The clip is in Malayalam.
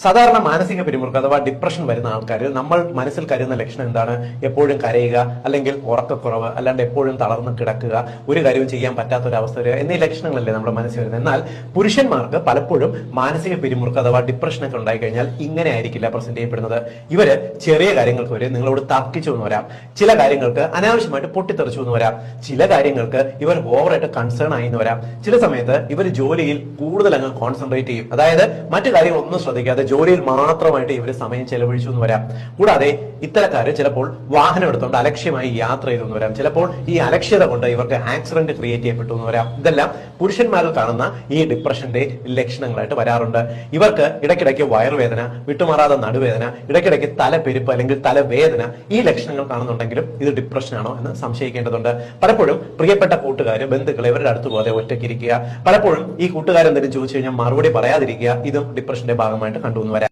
സാധാരണ മാനസിക പിരിമുറുക്കം അഥവാ ഡിപ്രഷൻ വരുന്ന ആൾക്കാരിൽ നമ്മൾ മനസ്സിൽ കരുതുന്ന ലക്ഷണം എന്താണ്? എപ്പോഴും കരയുക, അല്ലെങ്കിൽ ഉറക്കക്കുറവ്, അല്ലാണ്ട് എപ്പോഴും തളർന്ന് കിടക്കുക, ഒരു കാര്യവും ചെയ്യാൻ പറ്റാത്ത ഒരു അവസ്ഥ വരിക എന്നീ ലക്ഷണങ്ങളല്ലേ നമ്മുടെ മനസ്സിൽ വരുന്നത്. എന്നാൽ പുരുഷന്മാർക്ക് പലപ്പോഴും മാനസിക പിരിമുറുക്കം അഥവാ ഡിപ്രഷനൊക്കെ ഉണ്ടായി കഴിഞ്ഞാൽ ഇങ്ങനെ ആയിരിക്കില്ല പ്രസന്റ് ചെയ്യപ്പെടുന്നത്. ഇവര് ചെറിയ കാര്യങ്ങൾക്ക് വരെ നിങ്ങളോട് തർക്കിച്ചു എന്ന് വരാം, ചില കാര്യങ്ങൾക്ക് അനാവശ്യമായിട്ട് പൊട്ടിത്തെറിച്ചു എന്ന് വരാം, ചില കാര്യങ്ങൾക്ക് ഇവർ ഓവറായിട്ട് കൺസേൺ ആയി എന്ന് വരാം, ചില സമയത്ത് ഇവർ ജോലിയിൽ കൂടുതൽ അങ്ങ് കോൺസെൻട്രേറ്റ് ചെയ്യും, അതായത് മറ്റു കാര്യങ്ങളൊന്നും ശ്രദ്ധിക്കാതെ ജോലിയിൽ മാത്രമായിട്ട് ഇവർ സമയം ചെലവഴിച്ചു എന്ന് വരാം. കൂടാതെ ഇത്തരക്കാര് ചിലപ്പോൾ വാഹനം എടുത്തുകൊണ്ട് അലക്ഷ്യമായി യാത്ര ചെയ്തു എന്ന് വരാം, ചിലപ്പോൾ ഈ അലക്ഷ്യത കൊണ്ട് ഇവർക്ക് ആക്സിഡന്റ് ക്രിയേറ്റ് ചെയ്യപ്പെട്ടു എന്ന് വരാം. ഇതെല്ലാം പുരുഷന്മാരിൽ കാണുന്ന ഈ ഡിപ്രഷന്റെ ലക്ഷണങ്ങളായിട്ട് വരാറുണ്ട്. ഇവർക്ക് ഇടയ്ക്കിടയ്ക്ക് വയറുവേദന, വിട്ടുമാറാതെ നടുവേദന, ഇടയ്ക്കിടയ്ക്ക് തലപ്പെരുപ്പ് അല്ലെങ്കിൽ തലവേദന, ഈ ലക്ഷണങ്ങൾ കാണുന്നുണ്ടെങ്കിലും ഇത് ഡിപ്രഷൻ ആണോ എന്ന് സംശയിക്കേണ്ടതുണ്ട്. പലപ്പോഴും പ്രിയപ്പെട്ട കൂട്ടുകാര്, ബന്ധുക്കൾ ഇവരുടെ അടുത്ത് പോകാതെ ഒറ്റയ്ക്കിരിക്കുക, പലപ്പോഴും ഈ കൂട്ടുകാരെന്തെങ്കിലും ചോദിച്ചു കഴിഞ്ഞാൽ മറുപടി പറയാതിരിക്കുക, ഇതും ഡിപ്രഷന്റെ ഭാഗമായിട്ട് കണ്ടുവന്നു വരാം.